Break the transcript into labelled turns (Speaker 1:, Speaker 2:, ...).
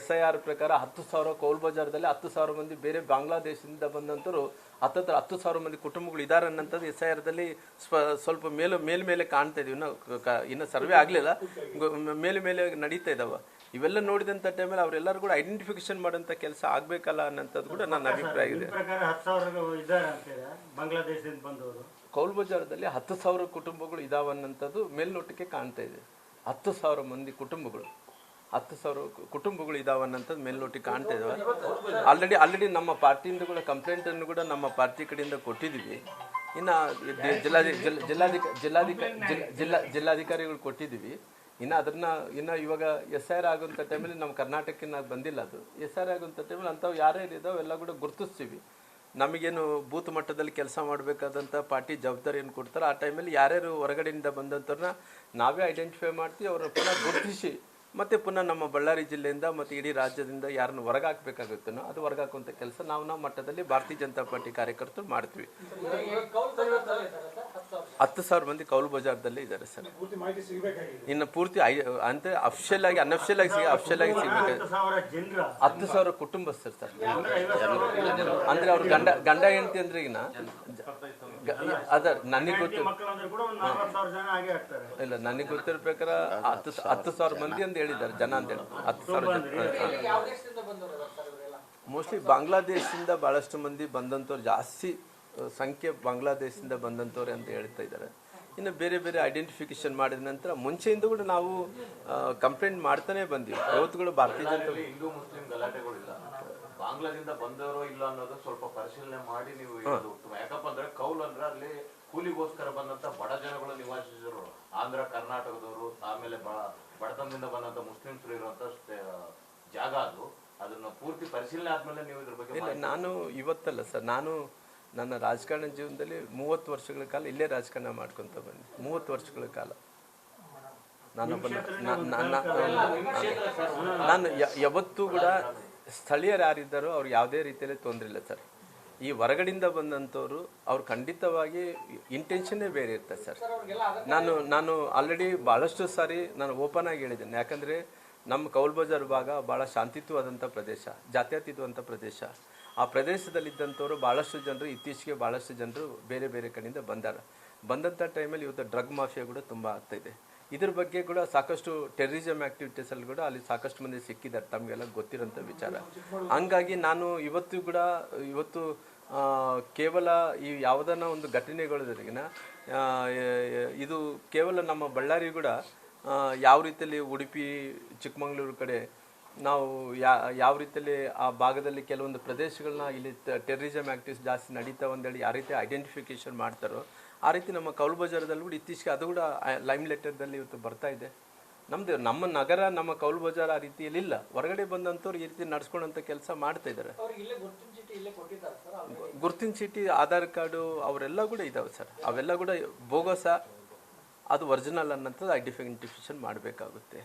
Speaker 1: SIR ಪ್ರಕಾರ 10,000 ಕೌಲ್ ಬಜಾರ್ದಲ್ಲಿ 10,000 ಮಂದಿ ಬೇರೆ ಬಾಂಗ್ಲಾದೇಶದಿಂದ ಬಂದಂತರು 10,000 ಮಂದಿ ಕುಟುಂಬಗಳು ಇದ್ದಾರೆ ಅನ್ನೋಂಥದ್ದು SIRದಲ್ಲಿ ಸ್ವಲ್ಪ ಮೇಲೆ ಕಾಣ್ತಾ ಇದೀವಿ. ಇನ್ನು ಸರ್ವೆ ಆಗಲಿಲ್ಲ, ಮೇಲೆ ನಡೀತಾ ಇದಾವೆ. ಇವೆಲ್ಲ ನೋಡಿದಂಥ ಟೈಮಲ್ಲಿ ಅವರೆಲ್ಲರೂ ಕೂಡ ಐಡೆಂಟಿಫಿಕೇಶನ್ ಮಾಡೋಂಥ ಕೆಲಸ ಆಗಬೇಕಲ್ಲ ಅನ್ನೋಂಥದ್ದು ಕೂಡ ನನ್ನ ಅಭಿಪ್ರಾಯ ಇದೆ. ಕೌಲ್ ಬಜಾರದಲ್ಲಿ 10,000 ಕುಟುಂಬಗಳು ಇದಾವೆ ಅನ್ನೋಂಥದ್ದು ಮೇಲ್ನೋಟಕ್ಕೆ ಕಾಣ್ತಾ ಇದೆ. 10,000 ಮಂದಿ ಕುಟುಂಬಗಳು 10,000 ಕುಟುಂಬಗಳು ಇದಾವೆ ಅನ್ನೋಂಥದ್ದು ಮೇಲ್ನೋಟಿಗೆ ಕಾಣ್ತಾ ಇದ್ದಾವೆ. ಆಲ್ರೆಡಿ ನಮ್ಮ ಪಾರ್ಟಿಯಿಂದ ಕೂಡ ಕಂಪ್ಲೇಂಟನ್ನು ಕೂಡ ನಮ್ಮ ಪಾರ್ಟಿ ಕಡೆಯಿಂದ ಕೊಟ್ಟಿದ್ದೀವಿ. ಇನ್ನು ಜಿಲ್ಲಾಧಿಕಾರಿಗಳು ಕೊಟ್ಟಿದ್ದೀವಿ. ಇನ್ನು ಇವಾಗ SIR ಆಗುವಂಥ ಟೈಮಲ್ಲಿ ನಮ್ಮ ಕರ್ನಾಟಕಕ್ಕೆ ಬಂದಿಲ್ಲ. ಅದು SIR ಆಗುವಂಥ ಟೈಮಲ್ಲಿ ಅಂಥವು ಯಾರ್ಯಾರು ಇದಾವೆ ಎಲ್ಲ ಕೂಡ ಗುರುತಿಸ್ತೀವಿ. ನಮಗೇನು ಬೂತ್ ಮಟ್ಟದಲ್ಲಿ ಕೆಲಸ ಮಾಡಬೇಕಾದಂಥ ಪಾರ್ಟಿ ಜವಾಬ್ದಾರಿಯನ್ನು ಕೊಡ್ತಾರೆ. ಆ ಟೈಮಲ್ಲಿ ಯಾರ್ಯಾರು ಹೊರಗಡೆಯಿಂದ ಬಂದಂಥವ್ರನ್ನ ನಾವೇ ಐಡೆಂಟಿಫೈ ಮಾಡ್ತೀವಿ. ಅವ್ರನ್ನ ಪುನಃ ಗುರುತಿಸಿ ಮತ್ತೆ ಪುನಃ ನಮ್ಮ ಬಳ್ಳಾರಿ ಜಿಲ್ಲೆಯಿಂದ ಮತ್ತು ಇಡೀ ರಾಜ್ಯದಿಂದ ಯಾರನ್ನು ಹೊರಗೆ ಹಾಕಬೇಕಾಗುತ್ತೋ ಅದು ಹೊರಗೆ ಹಾಕುವಂಥ ಕೆಲಸ ನಾವು ಮಟ್ಟದಲ್ಲಿ ಭಾರತೀಯ ಜನತಾ ಪಾರ್ಟಿ ಕಾರ್ಯಕರ್ತರು ಮಾಡ್ತೀವಿ. 10,000 ಮಂದಿ ಕೌಲ್ ಬಜಾರ್ದಲ್ಲೇ ಇದ್ದಾರೆ ಸರ್. ಇನ್ನು ಪೂರ್ತಿ ಅಂತ ಅಫಿಷಿಯಲ್ ಆಗಿ ಅನ್ಅಫಿಷಿಯಲ್ ಆಗಿ ಸಿಗಬೇಕು. 10,000 ಕುಟುಂಬಸ್ಥರು ಸರ್. ಅಂದ್ರೆ ಅವ್ರ ಗಂಡ ಹೆಂಡತಿ ಅಂದ್ರೆ ಈಗ ಅದ ನನಗೆ ಇಲ್ಲ, ನನಗೆ ಗೊತ್ತಿರೋ ಪ್ರಕಾರ 10,000 ಮಂದಿ ಅಂತ ಹೇಳಿದ್ದಾರೆ, ಜನ ಅಂತ ಹೇಳಿ 10,000 ಜನ. ಮೋಸ್ಟ್ಲಿ ಬಾಂಗ್ಲಾದೇಶದಿಂದ ಬಹಳಷ್ಟು ಮಂದಿ ಬಂದಂಥವ್ರು, ಜಾಸ್ತಿ ಸಂಖ್ಯೆ ಬಾಂಗ್ಲಾದೇಶದಿಂದ ಬಂದಂಥವ್ರೆ ಅಂತ ಹೇಳ್ತಾ ಇದ್ದಾರೆ. ಇನ್ನು ಬೇರೆ ಐಡೆಂಟಿಫಿಕೇಶನ್ ಮಾಡಿದ ನಂತರ ಮುಂಚೆಯಿಂದ ಕೂಡ ನಾವು ಕಂಪ್ಲೇಂಟ್ ಮಾಡ್ತಾನೆ ಬಂದಿವಿ. ಇವತ್ತುಗಳು ಭಾರತೀಯ ಜನತಾ
Speaker 2: ಹಿಂದೂ ಮುಸ್ಲಿಂ ಗಲಾಟೆಗಳಿಲ್ಲ, ಬಾಂಗ್ಲಾದಿಂದ ಬಂದವರು ಇಲ್ಲ ಅನ್ನೋದು ಸ್ವಲ್ಪ ಪರಿಶೀಲನೆ ಮಾಡಿ ನೀವು ಯಾಕಪ್ಪ ಅಂದ್ರೆ ಕೌಲ್ ಅಂದ್ರೆ ಅಲ್ಲಿ ಕೂಲಿಗೋಸ್ಕರ ಬಂದಂತ ಬಡ ಜನಗಳು ನಿವಾಸಿಸಿದ್ರು. ಆಂಧ್ರ ಕರ್ನಾಟಕದವರು, ಆಮೇಲೆ ಬಡತನದಿಂದ ಬಂದಂತ ಮುಸ್ಲಿಮ್ಸರು ಇರುವಂತ ಜಾಗ ಅದು. ಅದನ್ನ ಪೂರ್ತಿ ಪರಿಶೀಲನೆ ಆದ್ಮೇಲೆ ನೀವು ಇದ್ರ ಬಗ್ಗೆ.
Speaker 1: ನಾನು ಇವತ್ತಲ್ಲ ಸರ್, ನಾನು ನನ್ನ ರಾಜಕಾರಣ ಜೀವನದಲ್ಲಿ 30 ವರ್ಷಗಳ ಕಾಲ ಇಲ್ಲೇ ರಾಜಕಾರಣ ಮಾಡ್ಕೊತ ಬಂದೆ. 30 ವರ್ಷಗಳ ಕಾಲ ನಾನು ಯಾವತ್ತೂ ಕೂಡ ಸ್ಥಳೀಯರು ಯಾರಿದ್ದಾರೋ ಅವ್ರು ಯಾವುದೇ ರೀತಿಯಲ್ಲಿ ತೊಂದರೆ ಇಲ್ಲ ಸರ್. ಈ ಹೊರಗಡೆಯಿಂದ ಬಂದಂಥವ್ರು ಅವ್ರು ಖಂಡಿತವಾಗಿ ಇಂಟೆನ್ಷನ್ನೇ ಬೇರೆ ಇರ್ತದೆ ಸರ್. ನಾನು ಆಲ್ರೆಡಿ ಭಾಳಷ್ಟು ಸಾರಿ ನಾನು ಓಪನ್ ಆಗಿ ಹೇಳಿದ್ದೇನೆ. ಯಾಕಂದರೆ ನಮ್ಮ ಕೌಲ್ ಬಜಾರ್ ಭಾಗ ಭಾಳ ಶಾಂತಿಯುತವಾದಂಥ ಪ್ರದೇಶ, ಜಾತ್ಯತೀತವಾದಂಥ ಪ್ರದೇಶ. ಆ ಪ್ರದೇಶದಲ್ಲಿದ್ದಂಥವ್ರು ಭಾಳಷ್ಟು ಜನರು ಇತ್ತೀಚೆಗೆ ಭಾಳಷ್ಟು ಜನರು ಬೇರೆ ಕಡೆಯಿಂದ ಬಂದಂಥ ಟೈಮಲ್ಲಿ ಇವತ್ತು ಡ್ರಗ್ ಮಾಫಿಯಾ ಕೂಡ ತುಂಬ ಆಗ್ತಾಯಿದೆ. ಇದ್ರ ಬಗ್ಗೆ ಕೂಡ ಸಾಕಷ್ಟು ಟೆರರಿಸಮ್ ಆ್ಯಕ್ಟಿವಿಟೀಸಲ್ಲಿ ಕೂಡ ಅಲ್ಲಿ ಸಾಕಷ್ಟು ಮಂದಿ ಸಿಕ್ಕಿದ್ದಾರೆ, ತಮಗೆಲ್ಲ ಗೊತ್ತಿರೋಂಥ ವಿಚಾರ. ಹಂಗಾಗಿ ನಾನು ಇವತ್ತು ಕೇವಲ ಈ ಯಾವುದನ್ನ ಒಂದು ಘಟನೆಗಳಿಗಿನ ಇದು ಕೇವಲ ನಮ್ಮ ಬಳ್ಳಾರಿ ಕೂಡ ಯಾವ ರೀತಿಯಲ್ಲಿ ಉಡುಪಿ ಚಿಕ್ಕಮಗಳೂರು ಕಡೆ ನಾವು ಯಾವ ರೀತಿಯಲ್ಲಿ ಆ ಭಾಗದಲ್ಲಿ ಕೆಲವೊಂದು ಪ್ರದೇಶಗಳನ್ನ ಇಲ್ಲಿ ಟೆರರಿಸಮ್ ಆ್ಯಕ್ಟಿವಿಟೀಸ್ ಜಾಸ್ತಿ ನಡೀತಾವೆ ಅಂತೇಳಿ ಯಾವ ರೀತಿ ಐಡೆಂಟಿಫಿಕೇಶನ್ ಮಾಡ್ತಾರೋ ಆ ರೀತಿ ನಮ್ಮ ಕೌಲ್ ಬಜಾರದಲ್ಲಿ ಕೂಡ ಇತ್ತೀಚೆಗೆ ಅದು ಕೂಡ ಲೈಮ್ ಲೆಟರ್ದಲ್ಲಿ ಇವತ್ತು ಬರ್ತಾ ಇದೆ. ನಮ್ಮ ನಗರ, ನಮ್ಮ ಕೌಲ್ ಬಜಾರ್ ಆ ರೀತಿಯಲ್ಲಿ ಇಲ್ಲ. ಹೊರಗಡೆ ಬಂದಂಥವ್ರು ಈ ರೀತಿ ನಡ್ಸ್ಕೊಳ್ಳೋಂಥ ಕೆಲಸ ಮಾಡ್ತಾ ಇದ್ದಾರೆ. ಗುರುತಿನ ಚೀಟಿ, ಆಧಾರ್ ಕಾರ್ಡು ಅವರೆಲ್ಲ ಕೂಡ ಇದಾವೆ ಸರ್. ಅವೆಲ್ಲ ಕೂಡ ಬೋಗಸ, ಅದು ಒರಿಜಿನಲ್ ಅನ್ನೋಂಥದ್ದು ಐಡೆಂಟಿಫಿಕೇಶನ್ ಮಾಡಬೇಕಾಗುತ್ತೆ.